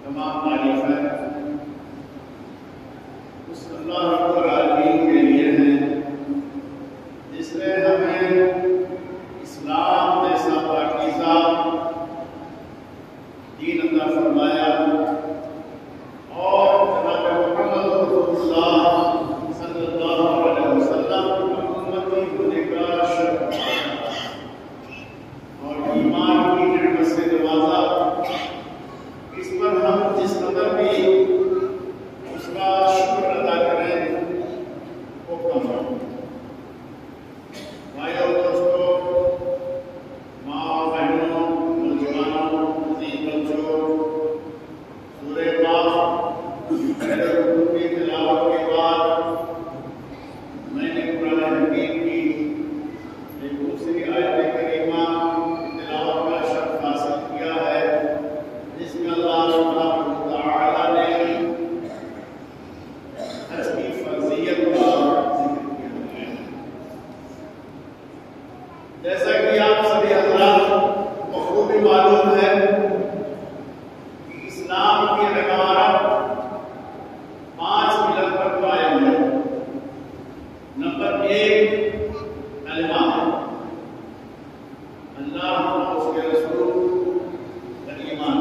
تمام تعریفیں اس اللہ رب العالمین کے لیے ہیں جس نے ہمیں اسلام جیسا پاکیزہ دین عطا فرمایا اور جناب محمد رسول اللہ صلی اللہ علیہ وسلم امتی ہونے کا شرف اور ایمان کی نعمت سے نوازا۔ اس پر ہم جس قدر بھی اس کا شکر ادا کریں وہ کم ہے۔ بھائیو دوستو، ماں بہنوں، نوجوانوں، عزیز بچوں، سورہ قاف کی تلاوت کے بعد میں نے قرآن حکیم کی ایک دوسری آیت کریمہ تلاوت کا شرف حاصل کیا ہے جس میں اللہ سبحانہ وتعالی نے حج کی فرضیت کا ذکر کیا ہے۔ جیسا کہ آپ سبھی حضرات بخوبی معلوم ہے کہ اسلام کی عمارت 5 پلر پر قائم ہے۔ نمبر 1 کلمہ ہے، اللہ اور اس کے رسول پر ایمان۔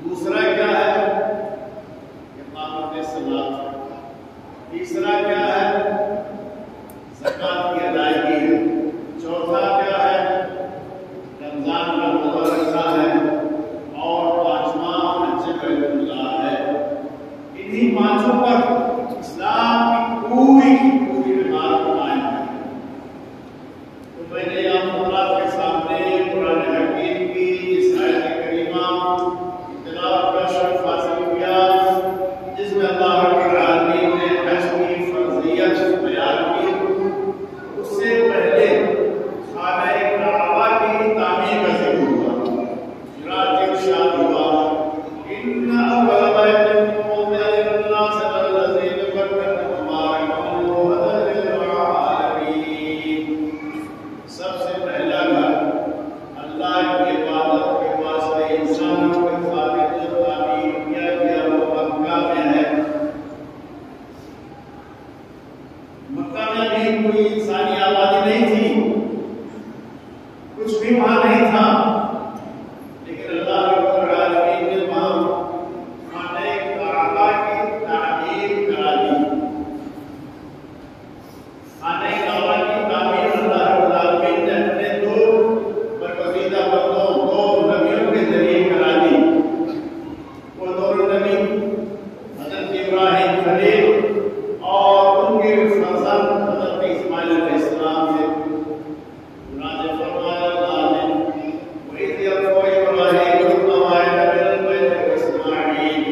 دوسرا کیا ہے؟ اقامت صلاۃ۔ تیسرا کیا ہے؟ زکوٰۃ کی ادائیگی ہے۔ چوتھا کیا ہے؟ رمضان کا روزہ رکھنا ہے۔ اور پانچواں حج بیت اللہ ہے۔ انہی پانچوں پر اسلام کی پوری عمارت قائم ہے۔ تو میں نے آپ کے سامنے قرآن حکیم کی اس آیت کریمہ تلاوت کا شرف حاصل کیا جس میں اللہ رب العالمین نے حج کی فرضیت بیان کی۔ اس سے پہلے خانہ کعبہ کی تعمیر کا ذکر ہوا۔ چنانچہ ارشاد ہوا ان اول بیت وضع للناس الذی ببکۃ مبارکا وہدی للعالمین۔ سب سے پہلا گھر اللہ کی عبادت کے واسطے انسانوں کے خالق جو تعمیر کیا گیا وہ مکہ میں ہے۔ مکہ میں بھی کوئی انسانی آبادی نہیں تھی، کچھ بھی وہاں نہیں تھا، لیکن اللہ رب العالمین نے وہاں خانہ کعبہ کی تعمیر کرا دی۔ خانہ کعبہ کی تعمیر اللہ رب العالمین نے اپنے 2 برگزیدہ بندوں، 2 نبیوں کے ذریعے کرا دی۔ وہ دونوں نبی حضرت ابراہیم خلیل اور ان کے فرزند حضرت اسماعیل علیہ السلام تھے۔ چنانچہ فرمایا اللہ نے وَإِذْ يَرْفَعُ إِبْرَاهِيمُ الْقَوَاعِدَ مِنَ الْبَيْتِ وَإِسْمَاعِيلُ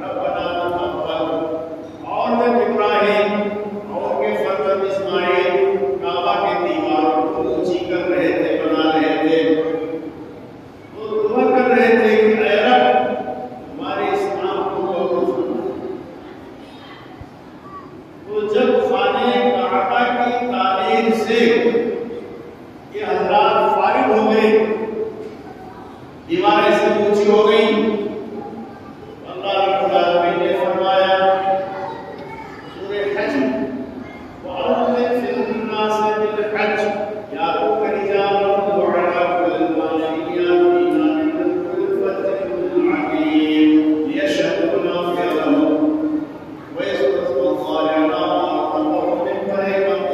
رَبَّنَا تَقَبَّلْ۔ اور جب ابراہیم اور ان کے فرزند اسماعیل کعبہ کی دیواروں کو اونچی کر رہے تھے، بنا رہے تھے، وہ دعا کر رہے تھے کہ اے رب ہمارے اس کام کو قبول فرما۔ تو جب خانہ کعبہ کی تعمیر سے یہ حضرات فارغ ہو گئے، دیواریں سے اونچی ہو گئی، اللہ رب العالمین نے فرمایا سورہ حج وَأَذِّن فِي النَّاسِ بِالْحَجِّ يَأْتُوكَ رِجَالًا وَعَلَىٰ كُلِّ ضَامِرٍ يَأْتِينَ مِن كُلِّ فَجٍّ عَمِيقٍ لِيَشْهَدُوا مَنَافِعَ لَهُمْ وَيَذْكُرُوا اسْمَ اللَّهِ عَلَىٰ مَا رَزَقَهُم مِّن بَهِيمَةِ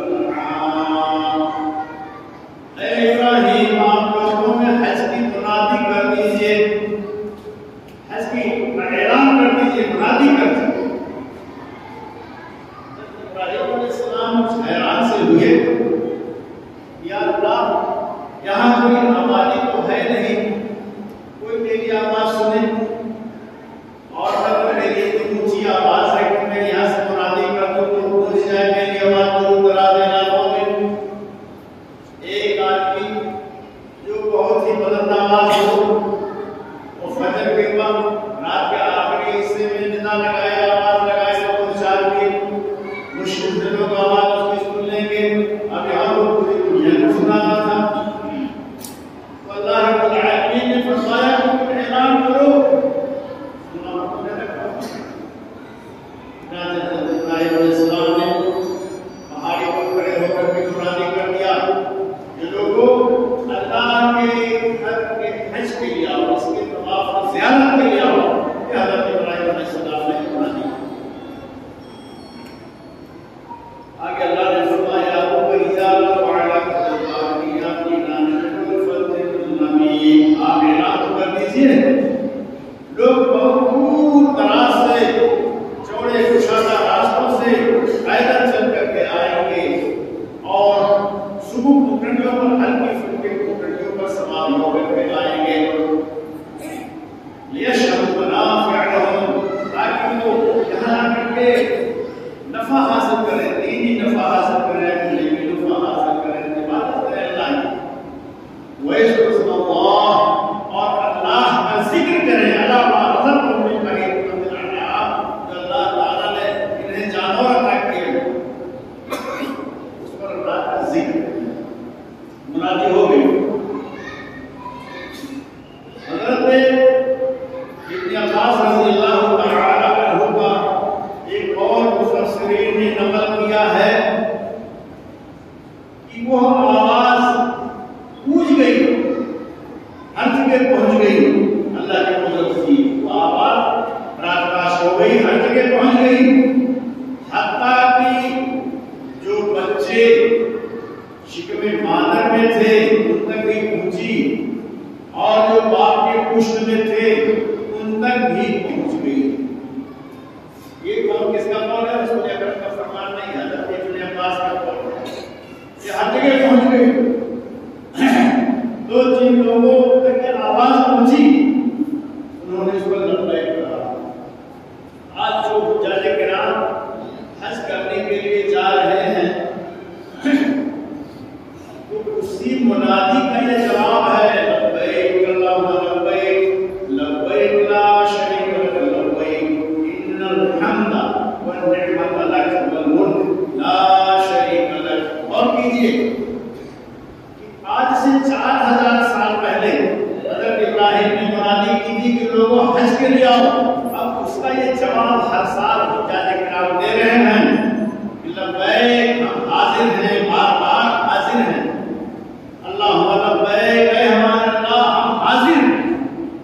الْأَنْعَامِ۔ اے ابراہیم، آپ لوگوں میں حج کی منادی کر دیجئے ابراہیم علیہ السلام نے پہاڑی پر کھڑے ہو کر کے منادی کر دیا کہ لوگوں اللہ کے گھر کے حج کے لیے آؤ، اس کے طواف اور زیارت کے لیے آؤ۔ کہ حضرت ابراہیم علیہ السلام نے منادی آگے اللہ نے فرمایا وَإِذَا لَوْعَلَكَ الْبَاقِيَاتِ آپ اعلان کر دیجئے لوگ بہت دور دراز سے چوڑے کشادہ راستوں سے پیدل چل کر کے آئیں گے اور صبح پٹڑیوں پر ہلکی پھلکی پٹڑیوں پر سوار ہو کر کے آئیں گے لِيَشْهَدُوا مَنَافِعَ لَهُمْ تاکہ وہ یہاں آ کر کے نفع حاصل کریں، دینی نفع حاصل کریں، علمی نفع حاصل کریں، عبادت کریں اللہ کی، وَيَذْكُرُوا اسْمَ اللَّهِ اور اللہ کا ذکر کریں عَلَىٰ مَا رَزَقَهُم مِّن بَهِيمَةِ الْأَنْعَامِ جو اللہ تعالیٰ نے انہیں جانور عطا کیے اس پر اللہ کا ذکر منادی ہو گئی۔ حضرت ابن عباس رضی اللہ تعالیٰ عنہ کا ایک اور مفسرین نے نقل کیا ہے کہ وہ آواز گونج گئی، ہر جگہ پہنچ گئی، اللہ کی مدد سے وہ آواز رات باش ہو گئی، ہر جگہ پہنچ گئی، حتیٰ کہ جو بچے شکم مادر میں تھے ان تک بھی پہنچی اور جو باپ کے پشت میں تھے ان تک بھی پہنچ گئی۔ یہ قول کس کا قول ہے؟ رسول اکرم کا فرمان نہیں ہے، حضرت ابن عباس کا قول ہے۔ یہ ہر جگہ پہنچ گئی۔ تو جن لوگوں تک یہ آواز پہنچی انہوں نے اس پر لبیک کہا۔ آج جو حجاج کرام حج کرنے کے لیے جا رہے ہیں تو اسی منادی کا یہ جواب ہے لبیک اللہم لبیک لبیک لا شریک لک لبیک ان الحمد والنعمت لک والملک لا شریک لک۔ اور کیجئے کہ آج سے 4000 سال پہلے حضرت ابراہیم نے منادی کی تھی کہ لوگوں حج کے لیے آؤ، اب اس کا یہ جواب ہر سال حجاج کرام دے رہے ہیں کہ لبیک ہم حاضر ہیں، بار بار حاضر ہیں، اللہم لبیک اے ہمارے اللہ ہم حاضر ہیں۔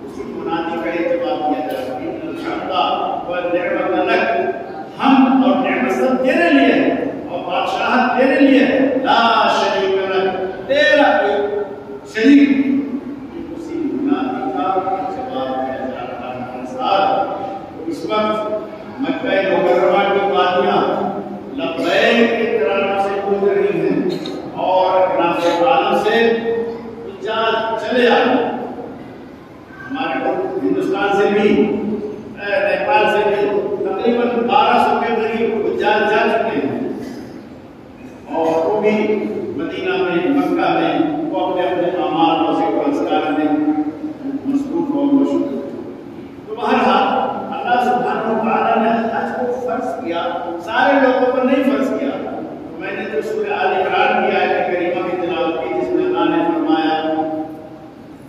اسی منادی کا یہ جواب دیا جا رہا ہے ان الحمد والنعمت لک، ہم اور نعمت سب تیرے لیے ہے اور بادشاہت تیرے لیے ہے، لا شریک لک تیرا کوئی شریک نہیں۔ اسی منادی کا جواب دیا جا رہا ہے ہر سال۔ اس وقت مکہ مکرمہ کی وادیاں لبیک کے ترانوں سے گونج رہی ہیں اور اطراف عالم سے حجاج چلے آئے، ہمارے ملک ہندوستان سے بھی نیپال سے بھی تقریباً 1200 کے قریب حجاج جا چکے ہیں اور وہ بھی مدینہ میں مکہ میں وہ اپنے اپنے اعمال اور ذکر و اذکار میں مصروف اور مشغول۔ تو بہرحال اللہ سبحانہ و تعالیٰ نے حج کو فرض کیا، سارے لوگوں پر نہیں فرض کیا۔ میں نے جو سورہ آل عمران کی آیت کریمہ کی تلاوت کی جس میں اللہ نے فرمایا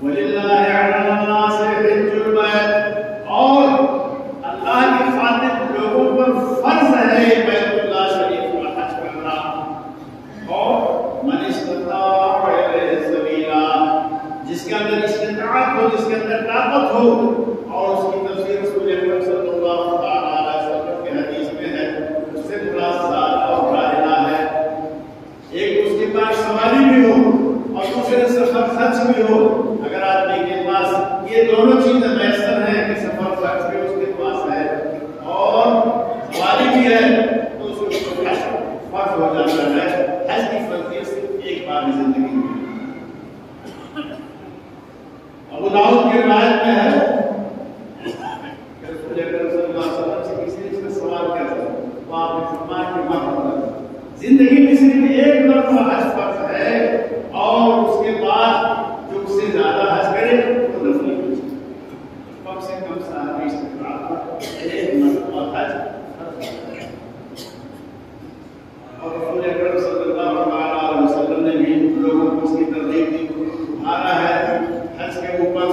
وَلِلَّهِ عَلَى النَّاسِ حِجُّ الْبَيْتِ، اور اللہ کی خاطر لوگوں پر فرض ہے بیت اللہ شریف کا حج کرنا، اور من استطاع الیہ سبیلا، جس کے اندر استطاعت ہو، جس کے اندر طاقت ہو، اور اس کی تفسیر رسول اکرم صلی اللہ علیہ وسلم کے حدیث میں ہے، اس سے خلاصہ اور راجحہ ہے ایک اس کے پاس سواری بھی ہو اور دوسرے سفر خرچ بھی ہو۔ اگر آدمی کے پاس یہ دونوں چیزیں میسر ہیں کہ سفر خرچ بھی اس کے پاس ہے اور سواری بھی ہے تو اس کو حج فرض ہو جاتا ہے۔ حج کی فرضیت صرف ایک بار زندگی میں۔ ابو داؤد کی روایت میں ہے کہ رسول اکرم صلی اللہ علیہ وسلم سے کسی نے اس کا سوال کیا تھا تو آپ نے فرمایا کہ مرتبہ زندگی میں صرف ایک مرتبہ حج فرض ہے اور اس کے بعد جو اس سے زیادہ حج کرے تو نفلی ہو جائے۔ کم سے کم صحابی استطاعت ایک مرتبہ حج فرض ہے۔ اور رسول اکرم صلی اللہ علیہ وسلم نے بھی لوگوں کو اس کی ترغیب دی، تمہارا ہے حج کے اوپر،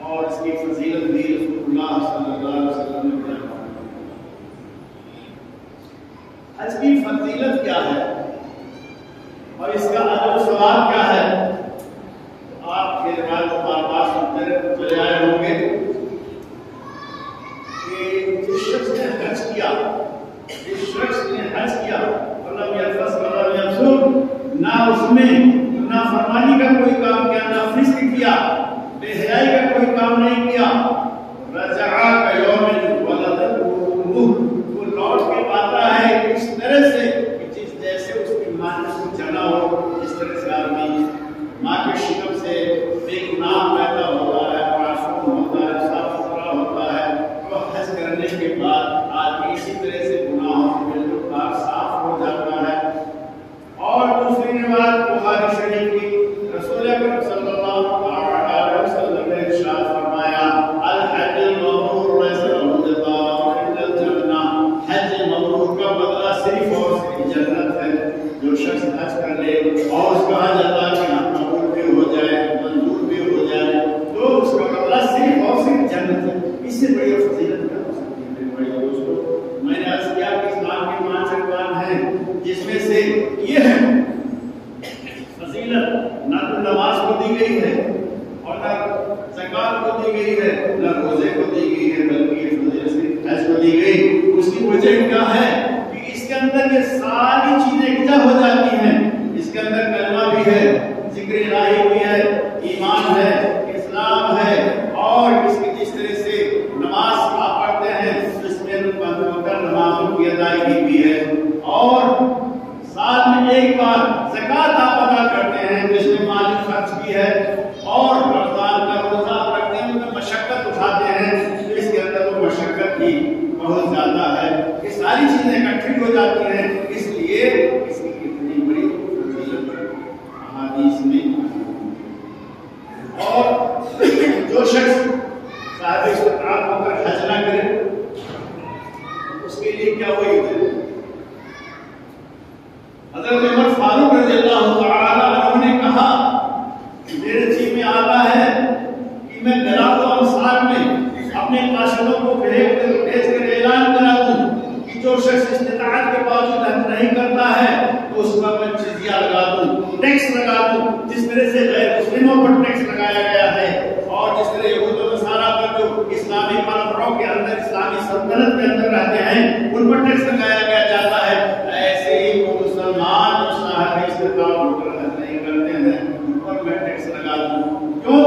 اور اس کی فضیلت بھی رسول اللہ صلی اللہ علیہ وسلم نے بیان چلے آئے ہوں گے کہ جس شخص نے حج کیا ولم یرفث ولم یفسق، نہ اس میں نہ فرمانی کا کوئی کام کیا، نہ فسق کیا، بے حیائی کا کوئی کام نہیں کیا، رجع کیوم ولدتہ امہ، وہ لوٹ کے آتا ہے اس طرح سے کہ جیسے اس کی ماں نے اس کو جنا ہو، اس طرح سے آدمی ماں کے شکم سے بے گناہ پیدا ہوتا ہے، معصوم ہوتا ہے، صاف ستھرا ہوتا ہے، تو حج کرنے کے بعد آدمی اسی طرح سے گناہوں سے بالکل پاک صاف ہو جاتا ہے۔ اور دوسری روایت بخاری شریف کی، رسول اکرم صلی اللہ علیہ وسلم نے ارشاد فرمایا الحج المبرور لیس له جزاء الا الجنہ، حج مبرور کا بدلہ صرف اور صرف جنت ہے۔ جو شخص حج کر لے اور اس کا حج اللہ کے ہاں قبول بھی ہو جائے، منظور بھی ہو جائے، تو اس کا بدلہ صرف اور صرف جنت ہے۔ اس سے بڑی فضیلت کیا ہو سکتی ہے؟ میرے بھائی دوستو، میں نے عرض کیا کہ اسلام کے 5 ارکان ہیں، جس میں سے یہ ہے فضیلت، نہ تو نماز کو دی گئی ہے اور نہ زکات کو دی گئی ہے، نہ روزے کو دی گئی ہے، بلکہ یہ فضیلت حج کو دی گئی۔ اس کی وجہ کیا ہے کہ اس کے اندر یہ ساری چیزیں اکٹھا ہو جاتی ہیں۔ اس کے اندر کلمہ بھی ہے، ذکر الہی بھی ہے، ایمان ہے، اسلام ہے، اور اس کی جس طرح سے نماز آپ پڑھتے ہیں اس میں نمازوں کی ادائیگی بھی ہے، اور سال میں ایک بار زکات آپ ادا کرتے ہیں جس میں مالی خرچ بھی ہے، اور رمضان کا روزہ آپ رکھتے ہیں تو مشقت اٹھاتے ہیں، تو اس کے اندر وہ مشقت بھی بہت زیادہ ہے۔ یہ ساری چیزیں اکٹھی ہو جاتی ہیں، اس لیے اس کی اتنی بڑی احادیث میں۔ اور جو شخص صاحب استطاعت ہو کر حج نہ کرے اس کے لیے کیا ہوئی ہے؟ حضرت عمر فاروق رضی اللہ تعالی عنہ نے کہا میرے جی میں آتا ہے کہ میں گلاۃ الانصار میں اپنے قاصدوں کو بھیج کر اعلان کرا دوں کہ جو شخص استطاعت کے باوجود حج نہیں کرتا ہے تو اس پر میں جزیہ لگا دوں، ٹیکس لگا دوں، جس طرح سے غیر مسلموں پر ٹیکس لگایا گیا ہے، اور جس طرح یہود و نصارہ پر جو اسلامی پرمپراؤں کے اندر، اسلامی سلطنت کے اندر رہتے ہیں، ان پر ٹیکس لگایا گیا جاتا ہے، ایسے ہی وہ مسلمان جو صاحب استطاعت ہو کر حج نہیں کرتے ہیں ان پر میں ٹیکس لگا دوں۔ کیوں؟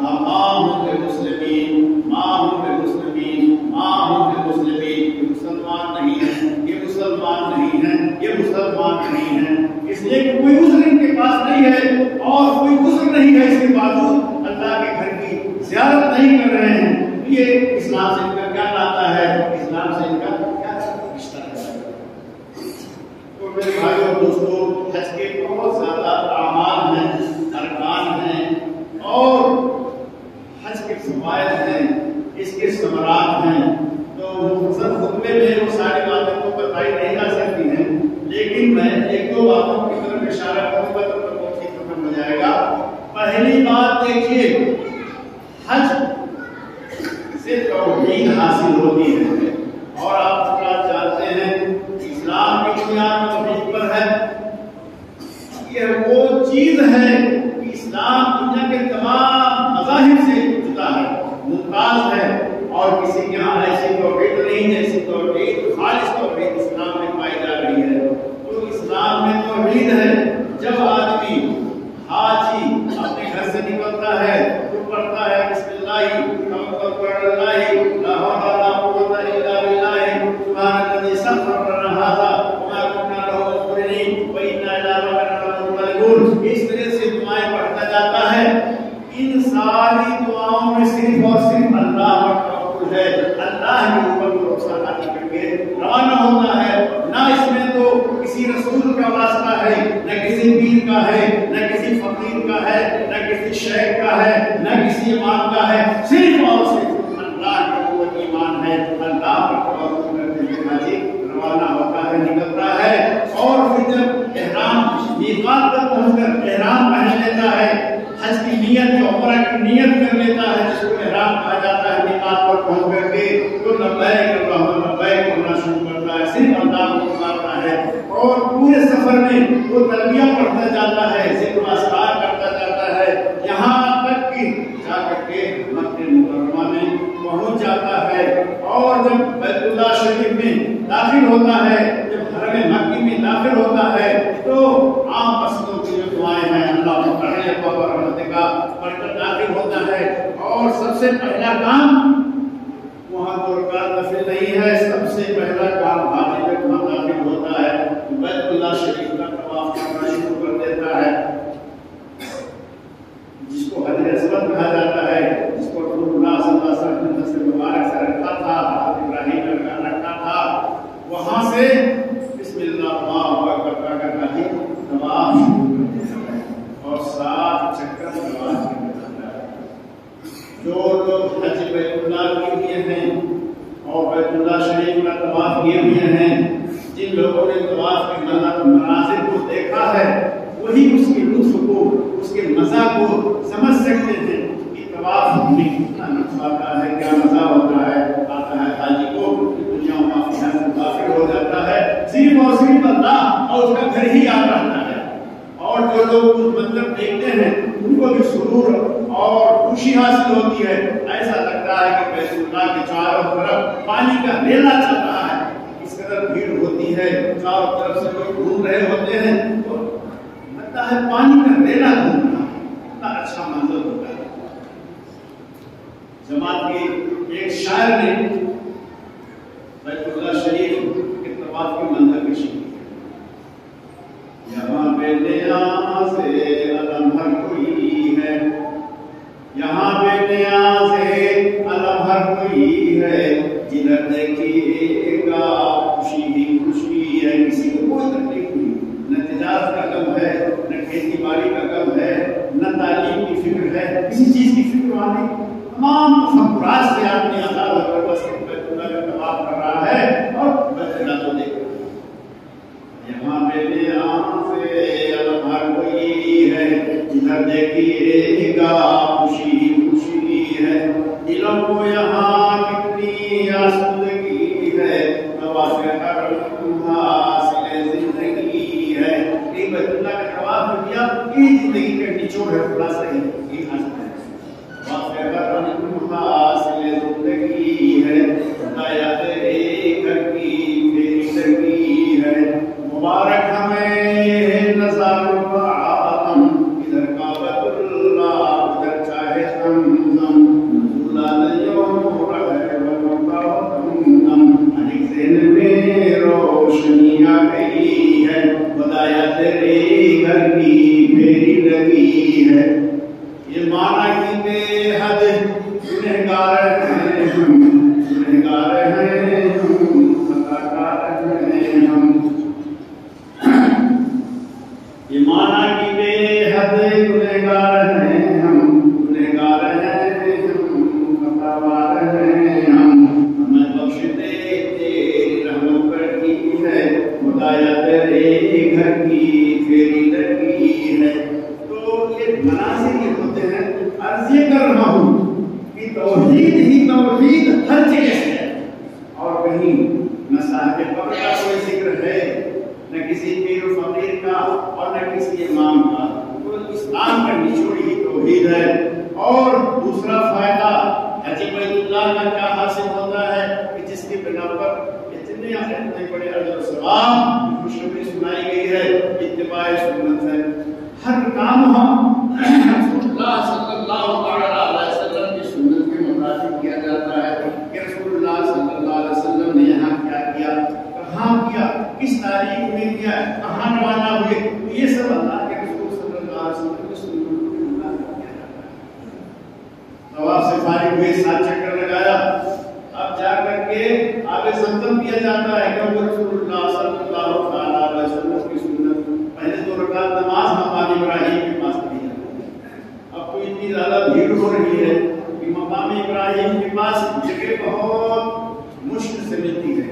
ماہم المسلمین، ماہم المسلمین، ماہم المسلمین، یہ مسلمان نہیں ہیں، یہ مسلمان نہیں ہیں، یہ مسلمان نہیں ہیں، اس لیے کہ کوئی عذر ان کے پاس نہیں ہے، اور کوئی عذر نہیں ہے، اس کے باوجود اللہ کے گھر کی زیارت نہیں کر رہے ہیں۔ یہ اسلام سے ان کا کیا ناتا ہے؟ اسلام سے ان کا کیا رشتہ ہے؟ تو میرے بھائیو اور دوستو، حج کے بہت زیادہ اعمال ہیں، ارکان ہیں، اور حج کے فوائد ہیں، اس کے ثمرات ہیں، تو مختصر خطبے میں وہ ساری باتیں تو بتائی نہیں جا سکتی ہیں، لیکن میں ایک دو باتوں کی طرف اشارہ کروں گا تو بہت ہی ختم ہو جائے گا۔ پہلی بات دیکھیے، حج سے توحید حاصل ہوتی ہے، اور آپ جانتے ہیں اسلام کی بنیاد توحید پر ہے۔ یہ وہ چیز ہے کہ اسلام دنیا کے تمام مذاہب سے جدا ہے، ممتاز ہے، اور کسی کے ہاں ایسی توحید نہیں جیسی توحید، خالص توحید اسلام میں پائی جا رہی ہے۔ تو اسلام میں توحید ہے۔ جب آدمی حاجی اپنے گھر سے نکلتا ہے تو پڑھتا ہے بسم اللہ توکلت علی اللہ لا حول ولا قوت الا باللہ سبحان الذی سخر لنا ھذا وما كنا له مقرنین وانا الی ربنا لمنقلبون۔ اس طرح سے دعائیں پڑھتا جاتا ہے۔ ان ساری دعاؤں میں صرف اور صرف اللہ کا توکل ہے، اللہ کے اوپر بھروسہ کر کے روانہ ہوتا ہے، نہ اس میں تو کسی رسول کا واسطہ ہے، نہ کسی پیر کا ہے، نہ کسی فقیر کا ہے، نہ کسی شیخ کا ہے، نہ کسی امام کا ہے، صرف اور صرف اللہ کے اوپر ایمان ہے۔ اللہ پر توکل کرتے ہوئے حاجی روانہ ہوتا ہے، نکلتا ہے، اور پھر جب احرام میقات پر پہنچ کر احرام پہن لیتا ہے، حج کی نیت یا عمرہ کی نیت کر لیتا ہے، جس کو احرام کہا جاتا ہے، میقات پر پہنچ کر کے تو لبیک اللہم لبیک کہنا شروع کرتا ہے، صرف اللہ کو پکارتا ہے، اور پورے سفر میں وہ تلبیہ پڑھتا جاتا ہے، ذکر و اذکار کرتا جاتا ہے، یہاں تک کہ جا کر کے ہوتا ہے، جب حرم مکی میں داخل ہوتا ہے تو عام مسجدوں کی جو دعائیں ہیں اللہ تعالیٰ و رحمت کا پڑھ کر داخل ہوتا ہے، اور سب سے پہلا کام وہاں 2 رکعت نفل نہیں ہے، سب سے پہلا کام حاجی جب وہاں داخل ہوتا ہے بیت اللہ شریف کا طواف کرنا شروع کر دیتا ہے، جس کو حجر اسود کہا جاتا ہے، جس کو رسول اللہ صلی اللہ علیہ وسلم نے دست مبارک سے رکھا تھا، حضرت ابراہیم کا رکھا تھا، وہاں سے بسم اللہ اللہ اکبر کا حاجی طواف شروع کر دیتا ہے اور 7 چکر طواف کرتا ہے۔ جو لوگ حج بیت اللہ کے لیے ہیں اور بیت اللہ شریف کا طواف کیے ہوئے ہیں، جن لوگوں نے طواف کے مناظر کو دیکھا ہے وہی اس کے لطف کو، اس کے مزہ کو سمجھ سکتے ہیں کہ طواف میں کتنا لطف آتا ہے، کیا مزہ ہوتا ہے، آتا ہے حاجی کو دنیا و آخرت سے داخل ہو جاتا ہے، صرف اور صرف اللہ اور اس کا گھر ہی یاد رہتا ہے، اور جو لوگ اس منظر دیکھتے ہیں ان کو بھی سرور اور خوشی حاصل ہوتی ہے، ایسا لگتا ہے کہ بیت اللہ کے چاروں طرف پانی کا ریلا چل رہا ہے، اس قدر بھیڑ ہوتی ہے، چاروں طرف سے لوگ گھوم رہے ہوتے ہیں، تو لگتا ہے پانی کا ریلا گھوم رہا ہے، اتنا اچھا منظر ہوتا ہے۔ جماعت کے ایک شاعر نے بیت اللہ شریف کے طواف کے منظر کی شکل یہاں پہ نیاز علم ہر کوئی ہے، یہاں پہ نیاز علم ہر کوئی ہے، جدھر دیکھیے گا خوشی ہی خوشی ہے، کسی کو کوئی تکلیف نہیں، نہ تجارت کا غم ہے، نہ کھیتی باڑی کا غم ہے، نہ تعلیم کی فکر ہے، کسی چیز کی فکر وہاں نہیں، تمام تفکرات سے آدمی اللہ اکبر بس بیت اللہ کا طواف کر رہا ہے اور بیت اللہ کو دیکھ رہا ہے۔ یہاں پہ نیاز علم ہر کوئی ہے، جدھر دیکھیے گا خوشی خوشی ہے، دلوں کو یہاں کتنی آسودگی ہے، طواف حرم حاصل زندگی ہے۔ یہ بیت اللہ کا طواف کیا، یہ زندگی کا نچوڑ ہے، خلاصہ یہ حاصل ہے۔ طواف حرم حاصل زندگی ہے، ہدایت گھر کی میری لگی ہے، مبارک ہمیں نظاروں کا عالم، ادھر کعبۃ اللہ ادھر چاہے زمزم، نزولہ نیوں رہے ومتا دمدم، انک ذہن میں روشنی آ گئی ہے، خدایا تیرے گھر کی میری لگی ہے۔ یہ معنی کی بے حد گنہگار ہیں ہم، گنہگار ہیں ہم، خطاکار ہیں ہم، یہ معنی کی بے حد گنہگار ہیں ہم، گنہگار ہیں ہم، خطاوار ہیں ہم، ہمیں بخش دے تیری رحمت پر کی ہے، خدایا تیرے گھر کی پھیری لگی ہے۔ تو یہ مناظر یہ ہوتے ہیں، عرض یہ کر رہا ہوں کہ توحید ہی توحید ہر جگہ ہے، اور کہیں نہ صاحب قبر کا کوئی ذکر ہے، نہ کسی پیر و فقیر کا اور نہ کسی امام کا، تو اسلام کا نچوڑ ہی توحید ہے۔ اور دوسرا فائدہ حج بیت اللہ کا کیا حاصل ہوتا ہے کہ جس کی بنا پر اتنے بڑے اجر و ثواب خوشخبری سنائی گئی ہے، اتباع سنت ہے، ہر کام ہم رسول اللہ صلی اللہ علیہ وسلم کی سنت کے مطابق کیا جاتا ہے کہ رسول اللہ صلی اللہ علیہ وسلم نے یہاں کیا کیا، کہاں کیا، کس تاریخ میں کیا، کہاں روانہ ہوئے، یہ سب اللہ کے رسول صلی اللہ علیہ وسلم کی سنت کے مطابق کیا جاتا ہے۔ طواف سے فارغ ہوئے 7 چکر لگایا، اب جا کر کے آگے زمزم کیا جاتا ہے کہ رسول اللہ صلی اللہ علیہ وسلم کی سنت، پہلے 2 رکعت نماز مقام ابراہیم کے پاس پڑھی جاتی ہے۔ اب تو اتنی زیادہ بھیڑ ہو رہی ہے کہ مقام ابراہیم کے پاس جگہ بہت مشکل سے ملتی ہے،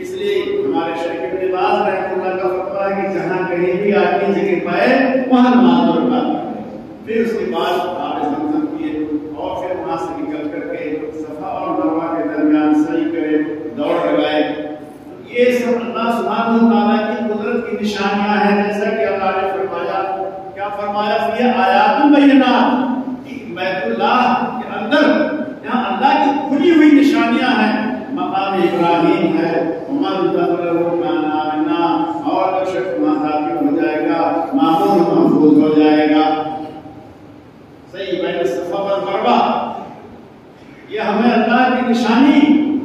اس لیے ہمارے شیخ ابن باز رحمۃ اللہ کا فتویٰ ہے کہ جہاں کہیں بھی آدمی جگہ پائے وہاں نماز 2 رکعت پڑھے، پھر اس کے بعد آپ زمزم کیے اور پھر وہاں سے نکل کر کے صفا اور مروہ کے درمیان سعی کرے، دوڑ لگائے۔ یہ سب اللہ سبحانہ وتعالیٰ کی قدرت کی نشانیاں ہیں، جیسا کہ اللہ نے فرمایا، کیا فرمایا، فی آیات بینات، کہ بیت اللہ کے اندر جہاں اللہ کی کھلی ہوئی نشانیاں ہیں، مقام ابراہیم ہے ومن دخله كان آمنا، اور جو شخص وہاں داخل ہو جائے گا مامون محفوظ ہو جائے گا۔ صحیح بین الصفا والمروہ، یہ ہمیں اللہ کی نشانی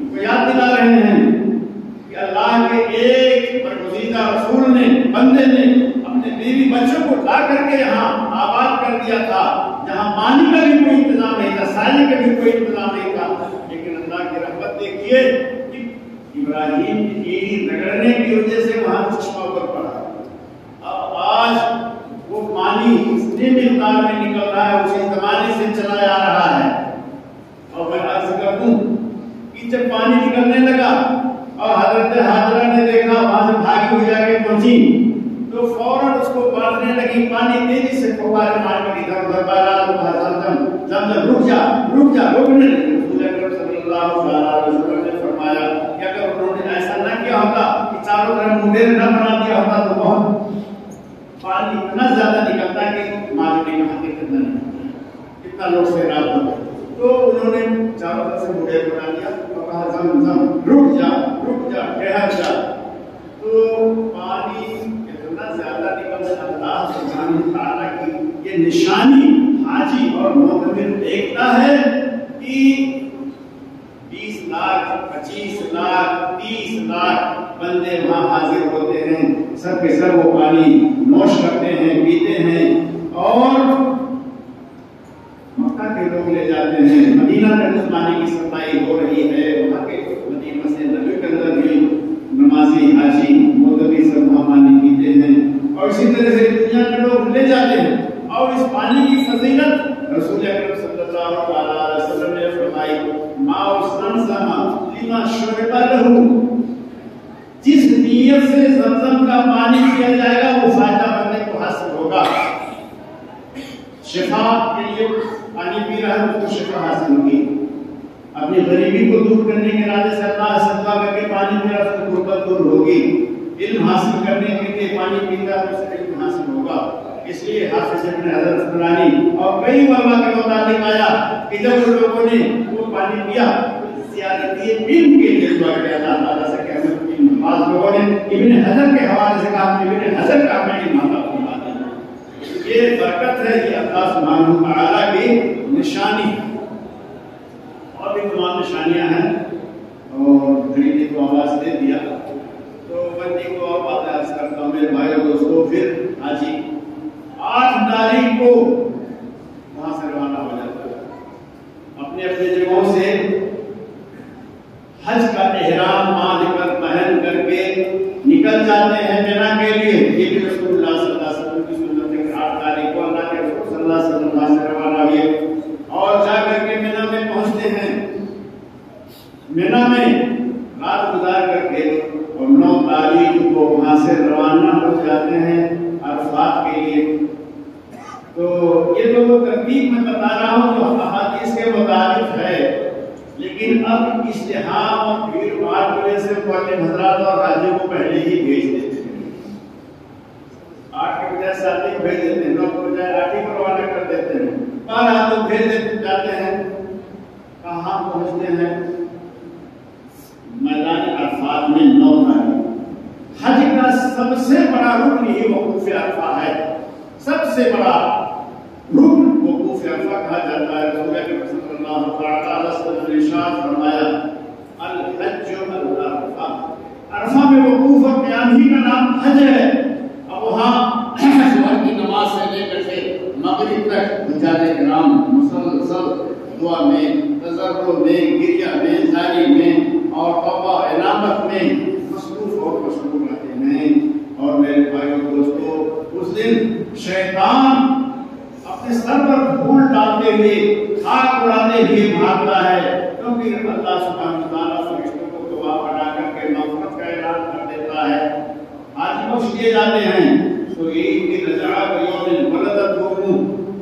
کو یاد دلا رہے ہیں کہ اللہ کے ایک برگزیدہ رسول نے، بندے نے اپنے بیوی بچوں کو لا کر کے یہاں آباد کر دیا تھا، جہاں پانی کا بھی کوئی انتظام نہیں تھا، سائے کا بھی کوئی انتظام نہیں تھا، لیکن اللہ کی رحمت دیکھیے کہ ابراہیم کی ایڑی رگڑنے کی وجہ سے وہاں چشمہ اوپر پڑا۔ اب آج وہ پانی اتنے مقدار میں نکل رہا ہے، اسی زمانے سے چلا آ رہا ہے۔ اور میں عرض کر دوں کہ جب پانی نکلنے لگا اور حضرت حاجرہ نے دیکھا، وہاں سے بھاگی ہوئی جا کے پہنچی تو فوراً اس کو باندھنے لگی، پانی تیزی سے پھوکارے مار کر ادھر ادھر بہا، زمزم رک جا رک جا، روکنے لگی۔ رسول اکرم صلی اللہ علیہ وسلم نے فرمایا کہ اگر انہوں نے ایسا نہ کیا ہوتا کہ چاروں طرف مڈیر نہ بنا دیا ہوتا تو بہت پانی اتنا زیادہ نکلتا کہ معلوم نہیں کہاں کے کتنا نہیں، کتنا لوگ سیراب ہوتے۔ تو انہوں نے چاروں طرف سے مڈیر بنا دیا اور کہا زمزم رک جا ٹھہر جا۔ تو پانی اتنا زیادہ نکلتا، اللہ سبحانہ وتعالیٰ کی یہ نشانی حاجی اور معتمر دیکھتا ہے کہ 20 لاکھ 25 لاکھ 30 لاکھ بندے وہاں حاضر ہوتے ہیں، سب کے سب وہ پانی نوش کرتے ہیں، پیتے ہیں، اور مکہ کے لوگ لے جاتے ہیں، مدینہ تک اس پانی کی سپلائی ہو رہی ہے، وہاں کے مدینہ مسجد نبوی کے اندر بھی نمازی حاجی مولوی سب وہاں پانی پیتے ہیں، اور اسی طرح سے دنیا کے لوگ لے جاتے ہیں۔ اور اس پانی کی فضیلت رسول اکرم صلی اللہ علیہ وسلم نے فرمائی، ماء زمزم لما شرب له، جس نیت سے زمزم کا پانی پیا جائے گا وہ فائدہ بندے کو حاصل ہوگا۔ شفا کے لیے پانی پی رہا ہے تو شفا حاصل ہوگی، اپنی غریبی کو دور کرنے کے ارادے سے اللہ صدقہ کر کے پانی پی رہا ہے تو غربت دور ہوگی، علم حاصل کرنے کے لیے پانی پیتا ہے تو اسے علم حاصل ہوگا۔ اس لیے حافظ ابن حجر اسقلانی اور کئی علماء کے متعلق آیا کہ جب ان لوگوں نے وہ پانی پیا زیادتی علم کے لیے دعا کیا اللہ تعالیٰ سے کہ ہمیں بعض لوگوں نے ابن حجر کے حوالے سے کہا کہ ابن حجر کا ہمیں علم مانگا اپنی بات ہے، یہ برکت ہے، یہ اللہ سبحانہ وتعالیٰ کی نشانی، اور بھی تمام نشانیاں ہیں۔ اور گھڑی کو آواز دے دیا تو بندی کو اور باتیں عرض کرتا ہوں میرے بھائیو دوستو۔ پھر حاجی 8 تاریخ کو وہاں سے روانہ ہو جاتا ہے، اپنے اپنے جگہوں سے حج کا احرام باندھ کر پہن کر کے نکل جاتے ہیں مینا کے لیے۔ یہ بھی رسول اللہ صلی اللہ علیہ وسلم کی سنت ہے کہ 8 تاریخ کو اللہ کے رسول صلی اللہ علیہ وسلم وہاں سے روانہ ہوئے اور جا کر کے مینا میں پہنچتے ہیں۔ مینا میں رات گزار کر کے اور 9 تاریخ کو وہاں سے روانہ ہو جاتے ہیں عرفات کے لیے۔ تو یہ تو وہ ترتیب میں بتا رہا ہوں جو احادیث کے مطابق ہے، لیکن اب ازدحام اور بھیڑ بھاڑ کی وجہ سے معلم حضرات اور حاجیوں کو پہلے ہی بھیج دیتے ہیں، 8 کے بجائے 7 ہی بھیج دیتے ہیں، 9 کے بجائے 8 ہی پر روانہ کر دیتے ہیں۔ بہرحال تو بھیج دیتے جاتے ہیں، کہاں پہنچتے ہیں؟ میدان عرفات میں 9 تاریخ۔ حج کا سب سے بڑا رکن یہ وقوف عرفہ ہے، سب سے بڑا رکن وقوف عرفہ کہا جاتا ہے۔ رسول اکرم صلی اللہ علیہ وسلم نے ارشاد فرمایا الحج العرفہ، عرفہ میں وقوف اور قیام ہی کا نام حج ہے۔ اب وہاں صبح کی نماز سے لے کر کے مغرب تک حجاج کرام مسلسل دعا میں، تضرع میں، گریہ میں، زاری میں اور توبہ عنابت میں مصروف اور مشغول رہتے ہیں۔ اور میرے بھائیوں دوستو، اس دن شیطان اپنے سر پر دھول ڈالتے ہوئے، خاک اڑاتے ہوئے بھاگتا ہے، کیونکہ اللہ سبحانہ وتعالیٰ فرشتوں کو دعا پڑھا کر کے مغفرت کا اعلان کر دیتا ہے، حج بخش دیے جاتے ہیں۔ تو عید کی رجعہ یوم ولدت امہ،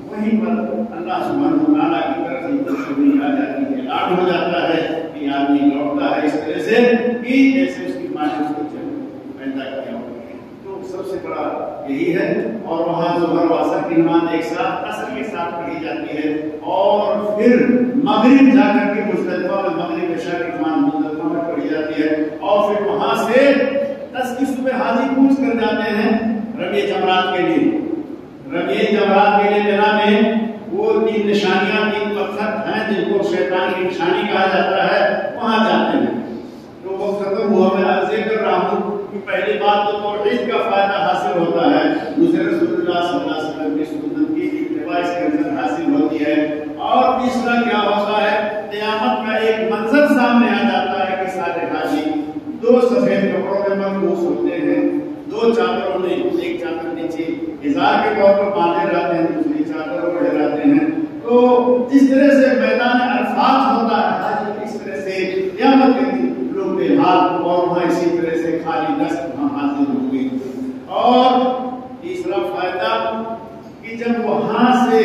وہیں پر اللہ سبحانہ وتعالیٰ کی طرف سے خوشخبری آ جاتی ہے، اعلان ہو جاتا ہے کہ آدمی لوٹتا ہے اس طرح سے کہ جیسے اس کی ماں نے اس کو پیدا کیا ہو۔ تو سب سے بڑا یہی ہے۔ اور وہاں ظہر و عصر کی نماز ایک ساتھ عصر کے ساتھ پڑھی جاتی ہے، اور پھر مغرب جا کر کے مزدلفہ میں مغرب عشاء کی نماز مزدلفہ میں پڑھی کی جاتی ہے اور پھر وہاں سے 10 کی صبح حاجی کوچ کر جاتے ہیں رمی جمرات کے لیے. رمی جمرات کے لیے جناب میں وہ 3 نشانیاں 3 پتھر ہیں جن کو شیطان کی نشانی کہا جاتا ہے, وہاں جاتے ہیں. تو وہ ختم ہوا, میں عرض کر رہا ہوں کہ پہلی بات تو توحید کا فائدہ حاصل ہوتا ہے, دوسرے رسول اللہ صلی اللہ علیہ وسلم کی سنت کی اتباع اس کے اندر حاصل ہوتی ہے, اور تیسرا کیا ہوتا ہے, قیامت کا ایک منظر سامنے آ جاتا ہے کہ سارے حاجی 2 سفید کپڑوں میں ملبوس ہوتے ہیں, 2 چادروں میں, ایک چادر نیچے ازار کے طور پر باندھے رہتے ہیں, دوسری چادر اوڑھے رہتے ہیں. تو جس طرح سے میدان عرفات ہوتا ہے حاجی, اس طرح سے قیامت کے دن لوگ بے حال اور وہاں اسی طرح سے خالی دست وہاں حاضر ہوں گے. اور تیسرا فائدہ کہ جب وہاں سے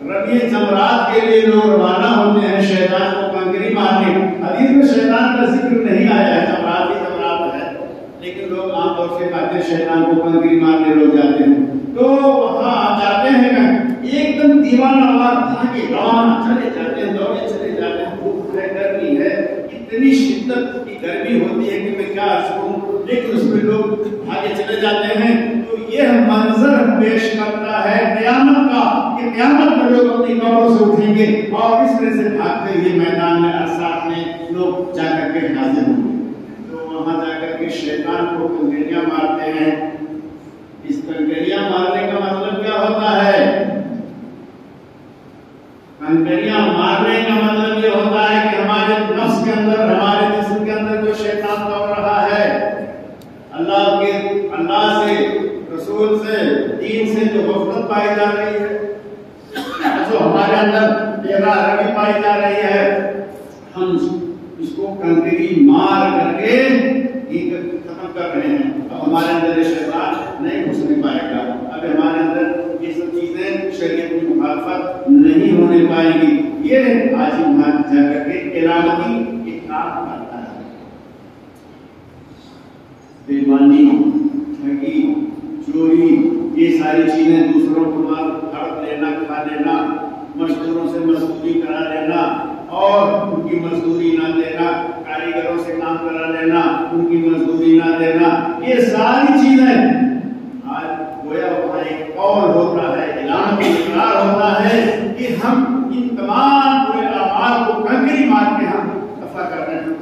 رمی جمرات کے لیے لوگ روانہ ہوتے ہیں شیطان کو کنکری مارنے, حدیث میں شیطان کا ذکر نہیں آیا ہے, جمرات ہی جمرات ہے, لیکن لوگ عام طور سے کہتے ہیں شیطان کو کنکری مارنے لوگ جاتے ہیں. تو وہاں جاتے ہیں ایک دم دیوانہ وار بھاگے روانہ چلے جاتے ہیں, دوڑے چلے جاتے ہیں, بھوک ہے, گرمی ہے, اتنی شدت کی گرمی ہوتی ہے کہ میں کیا عرض کروں, لیکن اس میں لوگ بھاگے چلے جاتے ہیں. تو یہ منظر پیش کرتا ہے قیامت کا کہ قیامت میں لوگ اپنی قبروں سے اٹھیں گے اور اس طرح سے بھاگتے ہوئے میدان میں عرصات میں لوگ جا کر کے حاضر ہوں گے. تو وہاں جا کر کے شیطان کو کنکریاں مارتے ہیں. اس کنکریاں مارنے کا مطلب کیا ہوتا ہے, کنکریاں مارنے کا مطلب یہ ہوتا ہے کہ ہمارے نفس کے اندر, ہمارے جسم کے اندر جو شیطان دوڑ رہا ہے, اللہ سے, رسول سے, دین سے جو غفلت پائی جا رہی ہے, جو ہمارے اندر بے راہی پائی جا رہی ہے, ہم اس کو کنکری مار کر کے ختم کر رہے ہیں. اب ہمارے اندر یہ شیطان نہیں گھس نہیں پائے گا, اب ہمارے اندر یہ سب چیزیں شریعت کی مخالفت نہیں ہونے پائیں گی. یہ آج وہاں جا کر کے علامتی ایک کام کرتا ہے. بےمانی, ٹھگی, چوری, یہ ساری چیزیں, دوسروں کو ہڑپ لینا, کھا لینا, مزدوروں سے مزدوری کرا لینا اور ان کی مزدوری نہ دینا, کاریگروں سے کام کرا لینا, ان کی مزدوری نہ دینا, یہ ساری چیزیں آج گویا وہاں ایک قول ہوتا ہے, اعلان کا اقرار ہوتا ہے کہ ہم ان تمام برے اعمال کو کنکری مار کے ہم دفع کر رہے ہیں.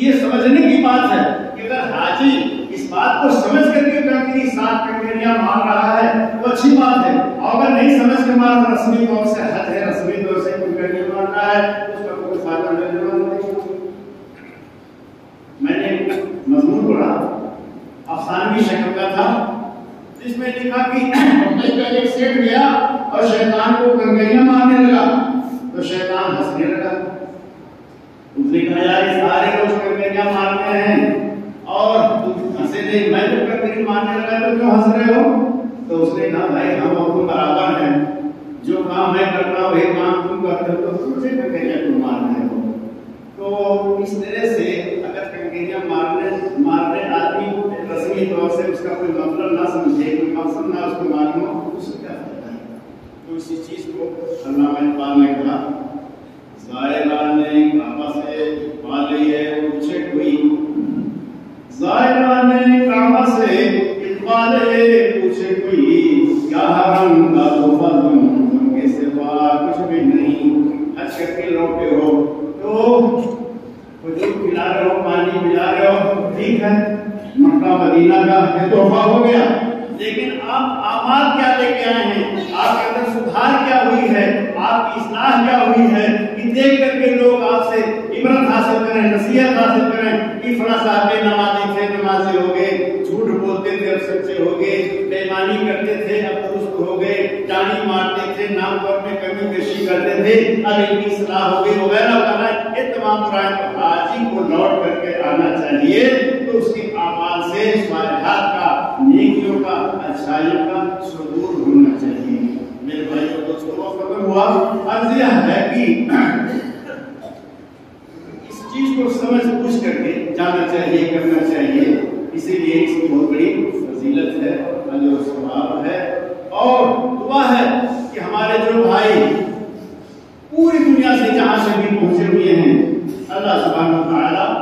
یہ سمجھنے کی بات ہے کہ اگر حاجی اس بات کو سمجھ کر کے کنکری 7 کنکریاں مار رہا ہے وہ اچھی بات ہے, اور اگر نہیں سمجھ کے مار رہا, رسمی طور سے حد ہے, رسمی طور سے کنکریاں مار رہا ہے, اس کا کوئی فائدہ نہیں. میں نے ایک مضمون پڑھا, افسانوی شکل کا تھا, جس میں لکھا کہ ایک سیٹ گیا اور شیطان کو کنکریاں مارنے لگا, تو شیطان ہنسنے لگا. اس نے کہا یار سارے لوگ کنکریاں مارتے ہیں اور تم ہنسے نہیں, میں تو کنکری مارنے لگا تو کیوں ہنس رہے ہو؟ تو اس نے کہا بھائی ہم اور تم برابر ہیں, جو کام میں کرتا ہوں وہی کام تم کرتے ہو, تو مجھے کنکریاں کیوں مار رہے ہو؟ تو اس طرح سے اگر کنکریاں مارنے آدمی رسمی طور سے اس کا کوئی مطلب نہ سمجھے, کوئی مقصد نہ اس کو معلوم ہو, اس سے کیا فائدہ ہے؟ تو اسی چیز کو علامہ اقبال نے کہا, زائران کعبہ سے اقبال ہے پوچھے کوئی, زائران کعبہ سے اقبال پوچھے کوئی, کیا حرم کا تحفہ تم کے سوا کچھ بھی نہیں, حج کر کے لوٹے ہو تو وجود پلا رہے ہو, پانی پلا رہے ہو, ٹھیک ہے, مکہ مدینہ کا یہ تحفہ ہو گیا, لیکن آپ اعمال کیا لے کے آئے ہیں, آپ کے اندر سدھار کیا ہوئی ہے, آپ کی اصلاح کیا ہوئی ہے, کہ دیکھ کر کے لوگ آپ سے عبرت حاصل کریں, نصیحت حاصل کریں کہ فلاں صاحب کے نمازی تھے, نمازی ہو گئے, جھوٹ بولتے تھے اب سچے ہو گئے, بےمانی کرتے تھے اب درست ہو گئے, ڈانڈی مارتے تھے, نام پر میں کمی بیشی کرتے تھے اب ان کی اصلاح ہو گئی وغیرہ وغیرہ. یہ تمام برائیں تو حاجی کو لوٹ کر کے آنا چاہیے, تو اس کے اعمال سے صالحات کا, نیکیوں کا, اچھائیوں کا صدور ہونا چاہیے. میرے بھائیوں دوستوں کو ختم ہوا, عرض یہ ہے کہ اس چیز کو سمجھ بوجھ کر کے جانا چاہیے, کرنا چاہیے. اسی لیے اس کی بہت بڑی فضیلت ہے, اجر و ثواب ہے, اور دعا ہے کہ ہمارے جو بھائی پوری دنیا سے جہاں سے بھی پہنچے ہوئے ہیں, اللہ سبحانہ و تعالی